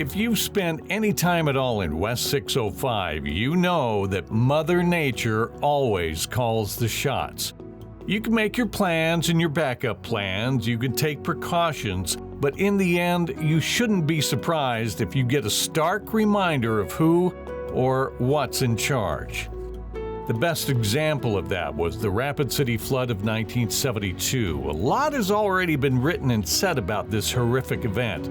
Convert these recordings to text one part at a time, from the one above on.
If you've spent any time at all in West 605, you know that Mother Nature always calls the shots. You can make your plans and your backup plans, you can take precautions, but in the end, you shouldn't be surprised if you get a stark reminder of who or what's in charge. The best example of that was the Rapid City flood of 1972. A lot has already been written and said about this horrific event.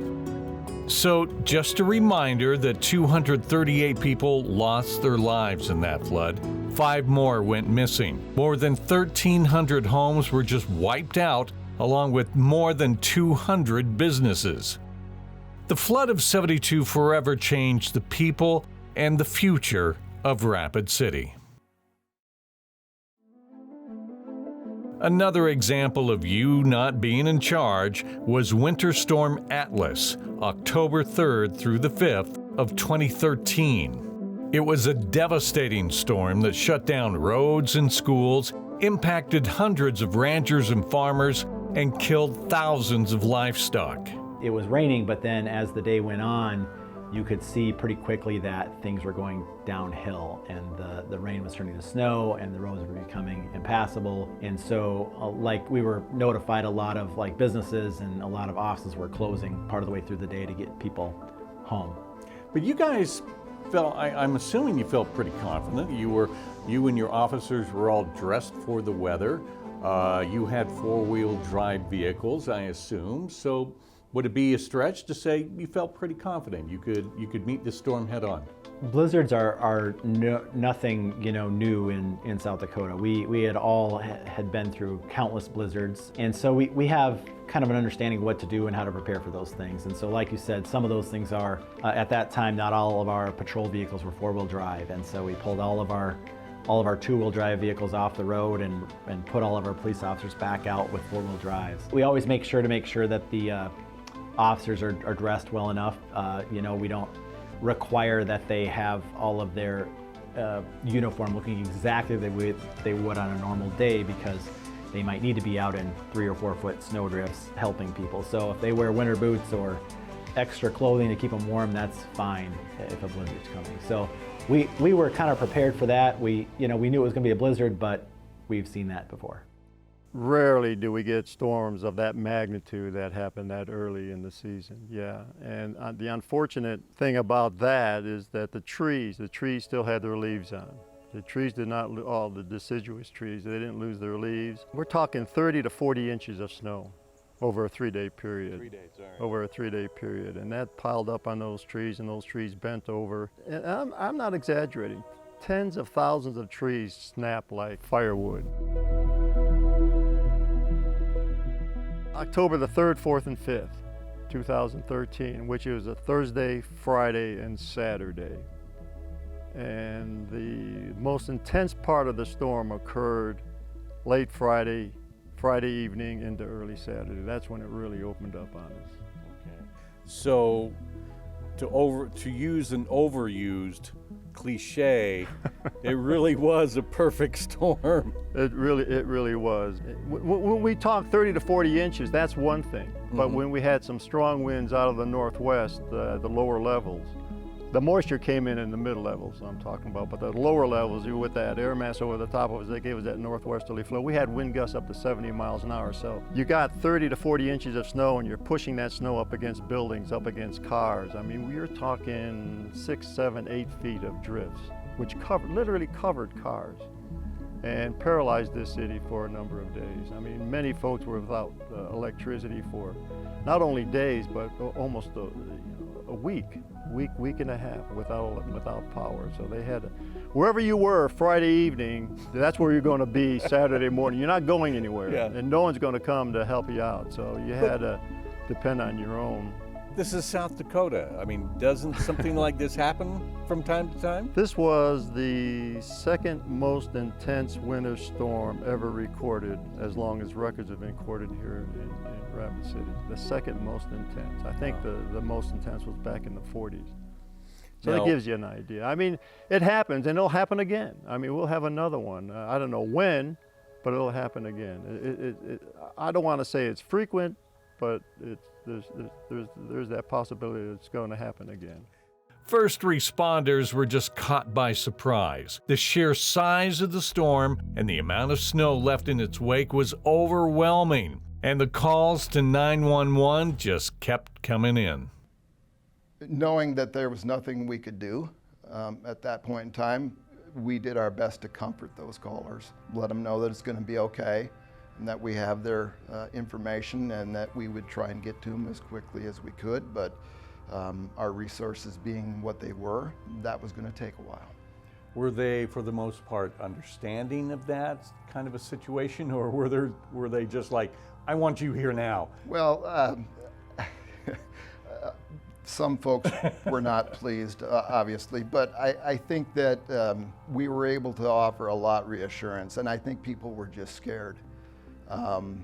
So, just a reminder that 238 people lost their lives in that flood. 5 more went missing. More than 1,300 homes were just wiped out, along with more than 200 businesses. The flood of '72 forever changed the people and the future of Rapid City. Another example of you not being in charge was Winter Storm Atlas, October 3rd through the 5th of 2013. It was a devastating storm that shut down roads and schools, impacted hundreds of ranchers and farmers, and killed thousands of livestock. It was raining, but then as the day went on, you could see pretty quickly that things were going downhill, and the rain was turning to snow and the roads were becoming impassable. And so like we were notified, a lot of businesses and a lot of offices were closing part of the way through the day to get people home. But you guys felt, I'm assuming you felt pretty confident. You and your officers were all dressed for the weather. You had 4-wheel drive vehicles, I assume. So would it be a stretch to say you felt pretty confident you could meet this storm head on? Blizzards are nothing new in South Dakota. We had all had been through countless blizzards, and so we have kind of an understanding of what to do and how to prepare for those things. And so, like you said, some of those things are at that time, not all of our patrol vehicles were 4-wheel drive, and so we pulled all of our 2-wheel drive vehicles off the road and put all of our police officers back out with 4-wheel drives. We always make sure that the officers are dressed well enough. We don't require that they have all of their uniform looking exactly the way they would on a normal day, because they might need to be out in 3 or 4 foot snow drifts helping people. So if they wear winter boots or extra clothing to keep them warm, that's fine if a blizzard's coming. So we were kind of prepared for that. We knew it was going to be a blizzard, but we've seen that before. Rarely do we get storms of that magnitude that happen that early in the season, yeah. And the unfortunate thing about that is that the trees still had their leaves on. The trees did not, all the deciduous trees, they didn't lose their leaves. We're talking 30 to 40 inches of snow over a 3-day period. 3 days, all right. Over a 3-day period. And that piled up on those trees, and those trees bent over. And I'm not exaggerating. Tens of thousands of trees snapped like firewood. October the 3rd, 4th, and 5th, 2013, which was a Thursday, Friday, and Saturday. And the most intense part of the storm occurred late Friday evening into early Saturday. That's when it really opened up on us. Okay. So to use an overused cliche, it really was a perfect storm. It really was. When we talk 30 to 40 inches, that's one thing. But when we had some strong winds out of the northwest, the lower levels, the moisture came in the middle levels I'm talking about, but the lower levels, with that air mass over the top of us, they gave us that northwesterly flow. We had wind gusts up to 70 miles an hour. So you got 30 to 40 inches of snow, and you're pushing that snow up against buildings, up against cars. I mean, we're talking 6, 7, 8 feet of drifts, which literally covered cars and paralyzed this city for a number of days. I mean, many folks were without electricity for not only days, but almost a week and a half without power. So they had wherever you were Friday evening, that's where you're going to be Saturday morning. You're not going anywhere, yeah. And no one's going to come to help you out. So you had to depend on your own. This is South Dakota. I mean, doesn't something like this happen from time to time? This was the second most intense winter storm ever recorded, as long as records have been recorded here in Rapid City. The second most intense. I think the most intense was back in the 40s. So that gives you an idea. I mean, it happens, and it'll happen again. I mean, we'll have another one. I don't know when, but it'll happen again. I don't want to say it's frequent, but there's that possibility that it's going to happen again. First responders were just caught by surprise. The sheer size of the storm and the amount of snow left in its wake was overwhelming, and the calls to 911 just kept coming in. Knowing that there was nothing we could do at that point in time, we did our best to comfort those callers, let them know that it's going to be okay, and that we have their information, and that we would try and get to them as quickly as we could. But our resources being what they were, that was going to take a while. Were they, for the most part, understanding of that kind of a situation, or were they just like, I want you here now? Well, some folks were not pleased, obviously, but I think that we were able to offer a lot of reassurance, and I think people were just scared, and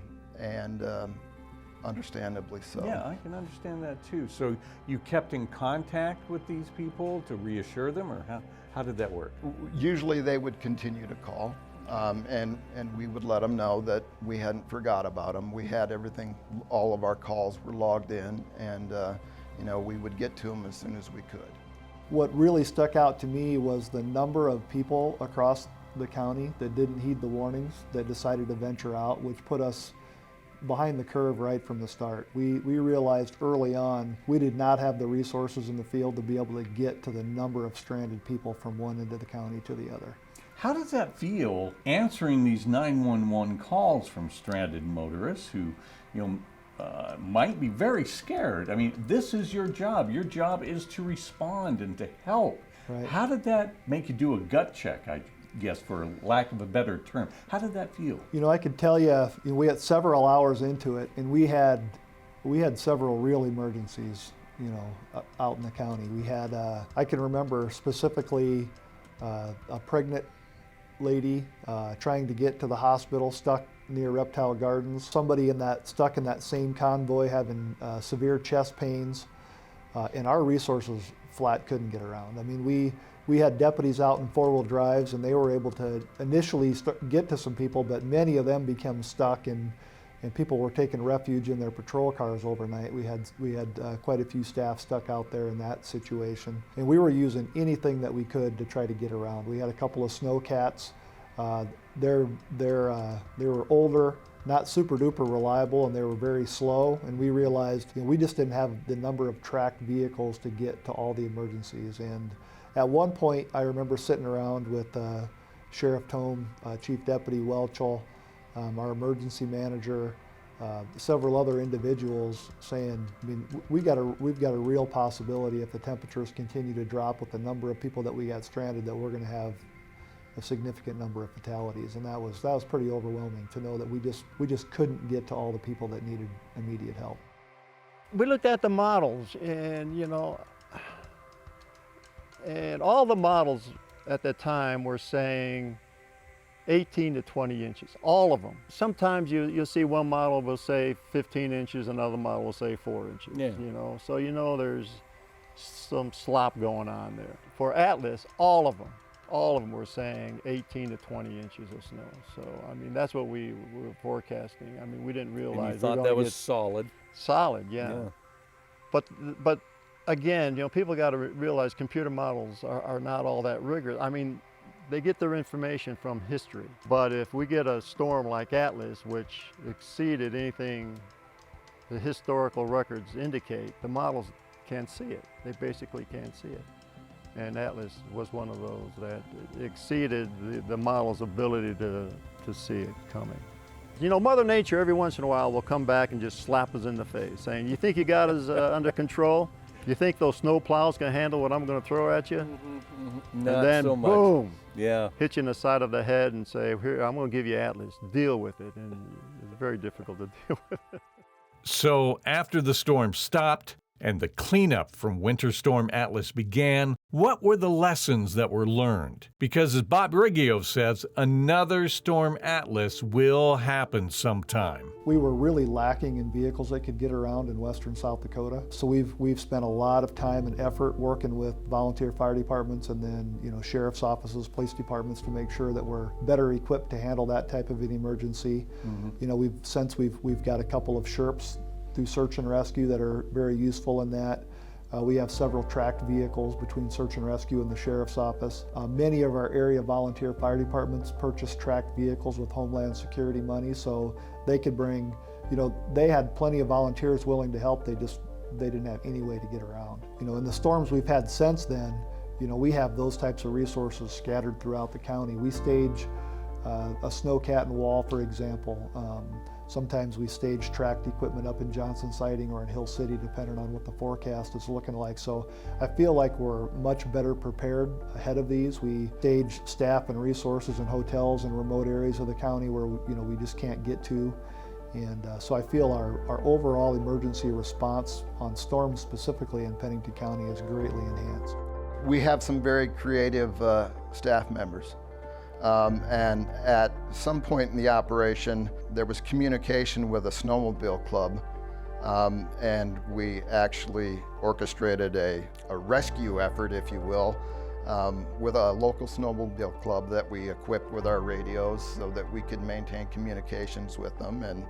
understandably so. Yeah, I can understand that too. So you kept in contact with these people to reassure them, or how did that work? Usually they would continue to call, and we would let them know that we hadn't forgot about them. We had everything, all of our calls were logged in, and we would get to them as soon as we could. What really stuck out to me was the number of people across the county that didn't heed the warnings, that decided to venture out, which put us behind the curve right from the start. We realized early on we did not have the resources in the field to be able to get to the number of stranded people from one end of the county to the other. How does that feel, answering these 911 calls from stranded motorists who, might be very scared? I mean, this is your job. Your job is to respond and to help. Right. How did that make you do a gut check, I guess, for lack of a better term? How did that feel? I could tell you, we had several hours into it, and we had several real emergencies, out in the county. We had, I can remember specifically a pregnant lady trying to get to the hospital, stuck near Reptile Gardens. Somebody stuck in that same convoy having severe chest pains, and our resources flat couldn't get around. I mean, we had deputies out in four-wheel drives, and they were able to initially get to some people, but many of them became stuck, and people were taking refuge in their patrol cars overnight. We had quite a few staff stuck out there in that situation, and we were using anything that we could to try to get around. We had a couple of snowcats. They were older, not super duper reliable, and they were very slow, and we realized we just didn't have the number of tracked vehicles to get to all the emergencies. And at one point, I remember sitting around with Sheriff Tome, Chief Deputy Welchel, our emergency manager, several other individuals saying, we've got a real possibility if the temperatures continue to drop with the number of people that we got stranded, that we're going to have a significant number of fatalities. And that was pretty overwhelming to know that we just couldn't get to all the people that needed immediate help. We looked at the models, and and all the models at the time were saying 18 to 20 inches, all of them. Sometimes you'll see one model will say 15 inches, another model will say 4 inches. Yeah. So there's some slop going on there. For Atlas, all of them were saying 18 to 20 inches of snow. So that's what we were forecasting. We didn't realize. And you thought that was solid. Solid, yeah. But again, people got to realize computer models are not all that rigorous. They get their information from history. But if we get a storm like Atlas, which exceeded anything the historical records indicate, the models can't see it. They basically can't see it. And Atlas was one of those that exceeded the model's ability to see it coming. Mother Nature every once in a while will come back and just slap us in the face, saying, you think you got us under control? You think those snow plows can handle what I'm going to throw at you? Not and then so much. Boom, Yeah. hit you in the side of the head and say, here, I'm going to give you Atlas, deal with it. And it's very difficult to deal with it. So after the storm stopped and the cleanup from Winter Storm Atlas began, what were the lessons that were learned? Because as Bob Riggio says, another Storm Atlas will happen sometime. We were really lacking in vehicles that could get around in western South Dakota. So we've spent a lot of time and effort working with volunteer fire departments and then sheriff's offices, police departments to make sure that we're better equipped to handle that type of an emergency. Mm-hmm. We've got a couple of SHRPs through search and rescue that are very useful in that. We have several tracked vehicles between search and rescue and the sheriff's office. Many of our area volunteer fire departments purchase tracked vehicles with Homeland Security money, so they could bring, they had plenty of volunteers willing to help, they didn't have any way to get around. In the storms we've had since then, we have those types of resources scattered throughout the county. We stage a snowcat and wall, for example. Sometimes we stage tracked equipment up in Johnson Siding or in Hill City, depending on what the forecast is looking like. So I feel like we're much better prepared ahead of these. We stage staff and resources in hotels in remote areas of the county where we just can't get to. And so I feel our overall emergency response on storms specifically in Pennington County is greatly enhanced. We have some very creative staff members. And at some point in the operation, there was communication with a snowmobile club, and we actually orchestrated a rescue effort, if you will, with a local snowmobile club that we equipped with our radios so that we could maintain communications with them. And,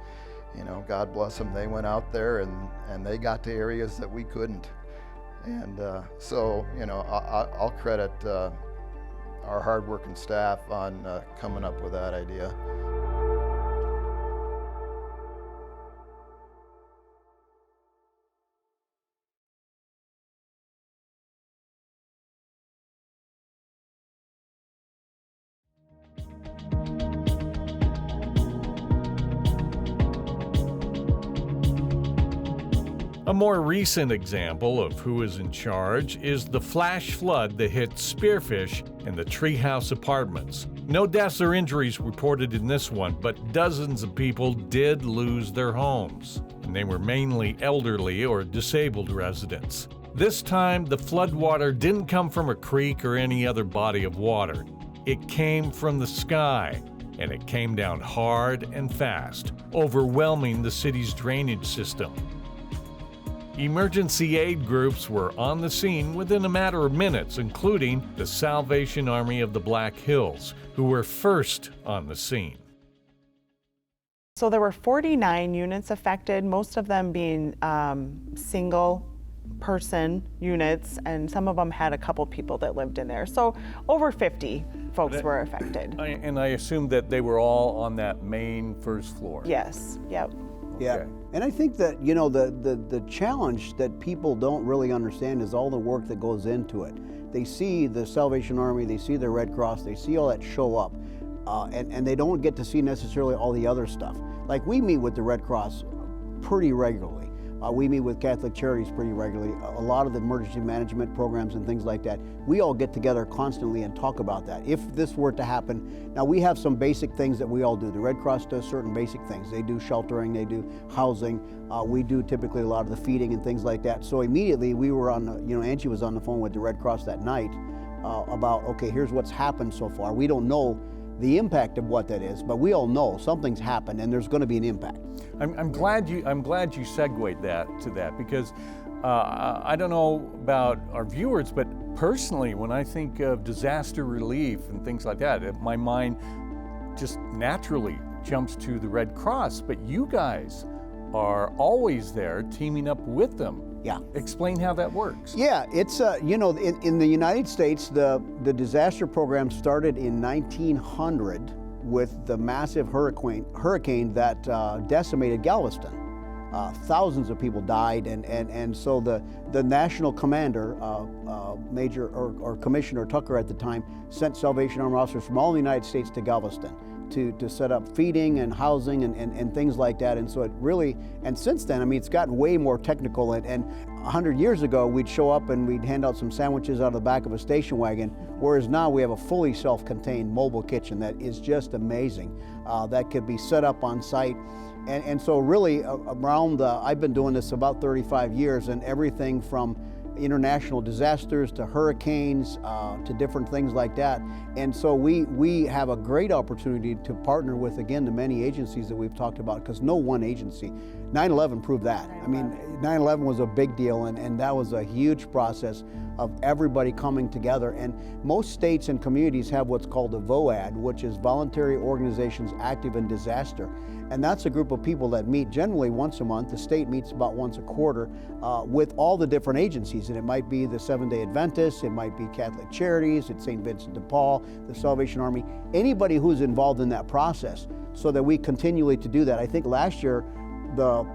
God bless them, they went out there and they got to areas that we couldn't. And so, I'll credit our hardworking staff on coming up with that idea. A more recent example of who is in charge is the flash flood that hit Spearfish and the Treehouse Apartments. No deaths or injuries reported in this one, but dozens of people did lose their homes, and they were mainly elderly or disabled residents. This time, the floodwater didn't come from a creek or any other body of water. It came from the sky, and it came down hard and fast, overwhelming the city's drainage system. Emergency aid groups were on the scene within a matter of minutes, including the Salvation Army of the Black Hills, who were first on the scene. So there were 49 units affected, most of them being single person units, and some of them had a couple people that lived in there. So over 50 folks were affected. And I assume that they were all on that main first floor. Yes, yep. Yeah, Okay. and I think that, the challenge that people don't really understand is all the work that goes into it. They see the Salvation Army, they see the Red Cross, they see all that show up, and they don't get to see necessarily all the other stuff. Like, we meet with the Red Cross pretty regularly. We meet with Catholic Charities pretty regularly. A lot of the emergency management programs and things like that, we all get together constantly and talk about that. If this were to happen, now we have some basic things that we all do. The Red Cross does certain basic things. They do sheltering, they do housing. We do typically a lot of the feeding and things like that. So immediately we were on, Angie was on the phone with the Red Cross that night about, okay, here's what's happened so far. We don't know the impact of what that is, but we all know something's happened and there's going to be an impact. I'm glad you segued to that because I don't know about our viewers, but personally, when I think of disaster relief and things like that, my mind just naturally jumps to the Red Cross. But you guys are always there, teaming up with them. Yeah. Explain how that works. Yeah, it's in the United States, the disaster program started in 1900 with the massive hurricane that decimated Galveston. Thousands of people died, and so the national commander, Major or Commissioner Tucker at the time, sent Salvation Army officers from all the United States to Galveston to set up feeding and housing and things like that. And so it really, and since then, I mean, it's gotten way more technical. And 100 years ago, we'd show up and we'd hand out some sandwiches out of the back of a station wagon, whereas now we have a fully self-contained mobile kitchen that is just amazing. That could be set up on site. And so really around, I've been doing this about 35 years, and everything from international disasters to hurricanes to different things like that. And so we have a great opportunity to partner with, again, the many agencies that we've talked about, because no one agency. 9/11 proved that. I mean, 9/11 was a big deal, and that was a huge process of everybody coming together. And most states and communities have what's called a VOAD, which is Voluntary Organizations Active in Disaster. And that's a group of people that meet generally once a month. The state meets about once a quarter with all the different agencies. And it might be the Seventh-day Adventists, it might be Catholic Charities, it's St. Vincent de Paul, the Salvation Army, anybody who's involved in that process, so that we continually to do that. I think last year, the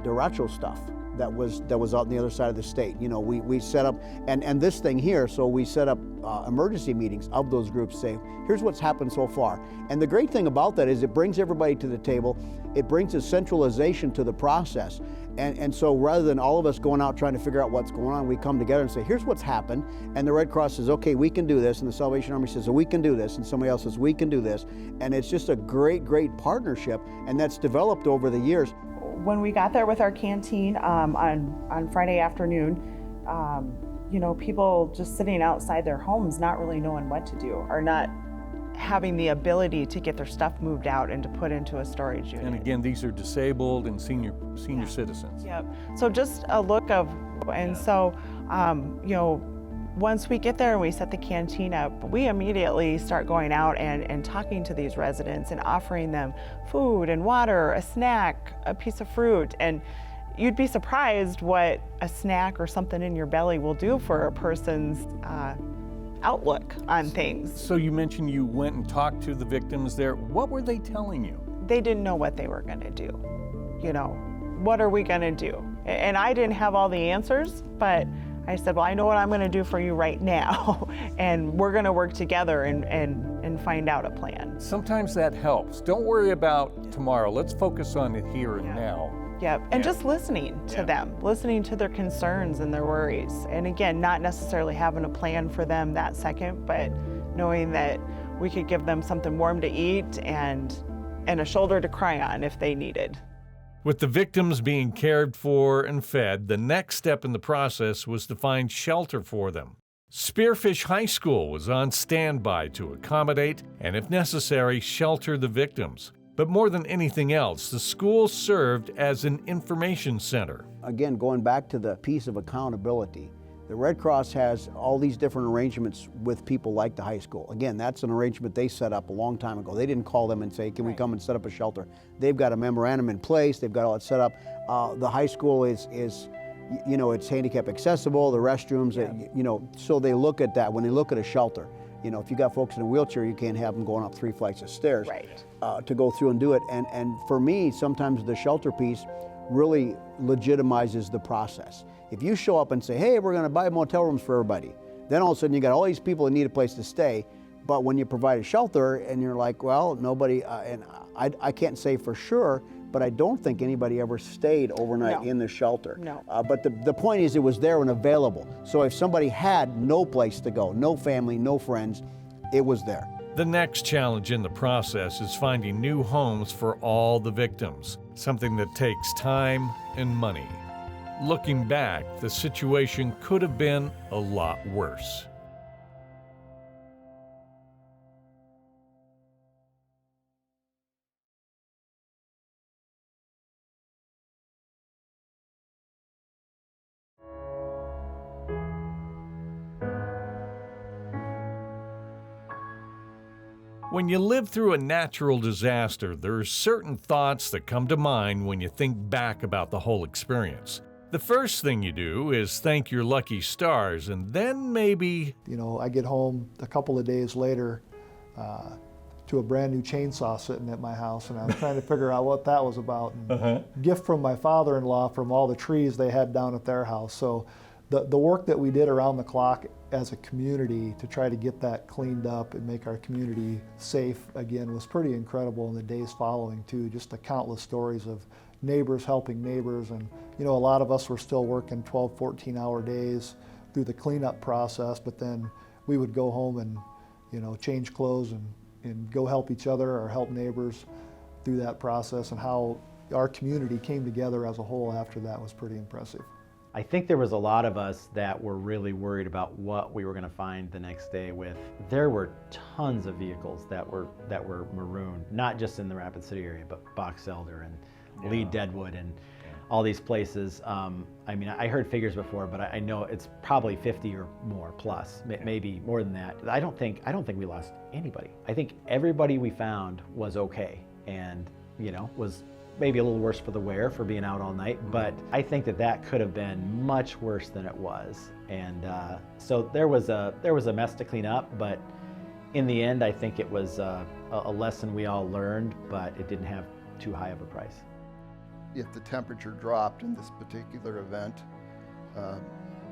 derecho stuff that was out on the other side of the state, you know, we set up, and this thing here, so we set up emergency meetings of those groups, say, here's what's happened so far. And the great thing about that is it brings everybody to the table, it brings a centralization to the process. And so rather than all of us going out trying to figure out what's going on, we come together and say, here's what's happened. And the Red Cross says, okay, we can do this. And the Salvation Army says, we can do this. And somebody else says, we can do this. And it's just a great, great partnership. And that's developed over the years. When we got there with our canteen on Friday afternoon, you know, people just sitting outside their homes, not really knowing what to do, or not having the ability to get their stuff moved out and to put into a storage unit. And again, these are disabled and senior citizens. Yep. So just a look of, and so, you know, once we get there and we set the canteen up, we immediately start going out and talking to these residents and offering them food and water, a snack, a piece of fruit. And you'd be surprised what a snack or something in your belly will do for a person's outlook on things. So you mentioned you went and talked to the victims there. What were they telling you? They didn't know what they were going to do. You know, what are we going to do? And I didn't have all the answers, but I said, well, I know what I'm going to do for you right now, and we're going to work together and find out a plan. Sometimes that helps. Don't worry about tomorrow. Let's focus on it here and now. Yep, and just listening to them, listening to their concerns and their worries. And again, not necessarily having a plan for them that second, but knowing that we could give them something warm to eat and a shoulder to cry on if they needed. With the victims being cared for and fed, the next step in the process was to find shelter for them. Spearfish High School was on standby to accommodate and, if necessary, shelter the victims. But more than anything else, the school served as an information center. Again, going back to the piece of accountability, the Red Cross has all these different arrangements with people like the high school. Again, that's an arrangement they set up a long time ago. They didn't call them and say, can we come and set up a shelter? They've got a memorandum in place, they've got all that set up. The high school is you know, it's handicap accessible, the restrooms, you know, so they look at that when they look at a shelter. You know, if you got folks in a wheelchair, you can't have them going up 3 flights of stairs to go through and do it. And for me, sometimes the shelter piece really legitimizes the process. If you show up and say, hey, we're going to buy motel rooms for everybody, then all of a sudden you got all these people that need a place to stay. But when you provide a shelter and you're like, well, nobody, and I can't say for sure, but I don't think anybody ever stayed overnight in the shelter. No. But the point is, it was there and available. So if somebody had no place to go, no family, no friends, it was there. The next challenge in the process is finding new homes for all the victims, something that takes time and money. Looking back, the situation could have been a lot worse. When you live through a natural disaster, there are certain thoughts that come to mind when you think back about the whole experience. The first thing you do is thank your lucky stars, and then maybe... You know, I get home a couple of days later to a brand new chainsaw sitting at my house, and I was trying to figure out what that was about. And gift from my father-in-law from all the trees they had down at their house. So the work that we did around the clock as a community to try to get that cleaned up and make our community safe again was pretty incredible in the days following too. Just the countless stories of neighbors helping neighbors, and you know, a lot of us were still working 12, 14-hour days through the cleanup process, but then we would go home and, you know, change clothes and go help each other or help neighbors through that process, and how our community came together as a whole after that was pretty impressive. I think there was a lot of us that were really worried about what we were going to find the next day. There were tons of vehicles that were marooned, not just in the Rapid City area, but Box Elder and Lee Deadwood and all these places. I mean, I heard figures before, but I know it's probably 50 or more plus, maybe more than that. I don't think we lost anybody. I think everybody we found was okay, and was maybe a little worse for the wear for being out all night, but I think that could have been much worse than it was. And so there was a mess to clean up, but in the end, I think it was a lesson we all learned, but it didn't have too high of a price. If the temperature dropped in this particular event,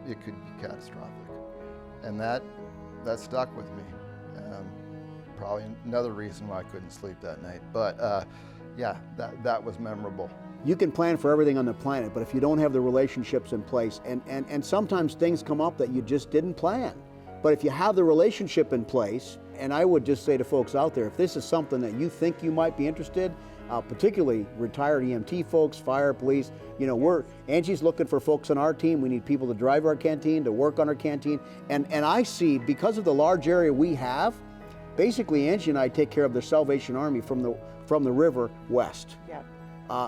it could be catastrophic. And that stuck with me. Probably another reason why I couldn't sleep that night. But yeah, that was memorable. You can plan for everything on the planet, but if you don't have the relationships in place, and sometimes things come up that you just didn't plan. But if you have the relationship in place, and I would just say to folks out there, if this is something that you think you might be interested, particularly retired EMT folks, fire, police, Angie's looking for folks on our team. We need people to drive our canteen, to work on our canteen. And I see, because of the large area we have, basically Angie and I take care of the Salvation Army from the river west. Yep.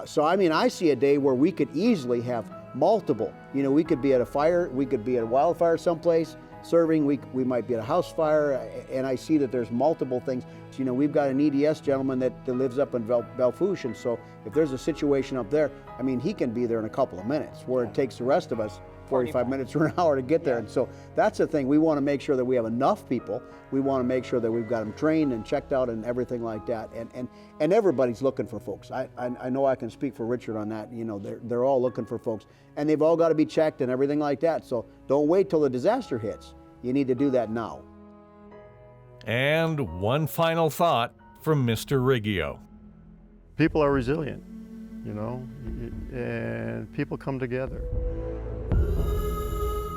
So I mean, I see a day where we could easily have multiple. We could be at a fire, we could be at a wildfire someplace serving, we might be at a house fire, and I see that there's multiple things. So, we've got an EDS gentleman that lives up in Belfouche, and so if there's a situation up there, I mean, he can be there in a couple of minutes, where it takes the rest of us 45 minutes or an hour to get there. And so that's the thing. We want to make sure that we have enough people. We want to make sure that we've got them trained and checked out and everything like that. And everybody's looking for folks. I know I can speak for Richard on that. They're all looking for folks, and they've all got to be checked and everything like that. So don't wait till the disaster hits. You need to do that now. And one final thought from Mr. Riggio. People are resilient, and people come together.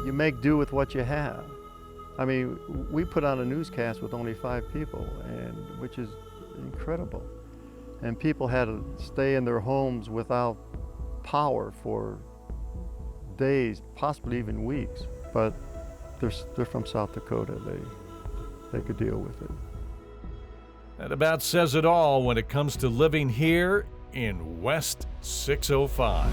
You make do with what you have. I mean, we put on a newscast with only 5 people, which is incredible. And people had to stay in their homes without power for days, possibly even weeks. But they're from South Dakota. They could deal with it. That about says it all when it comes to living here in West 605.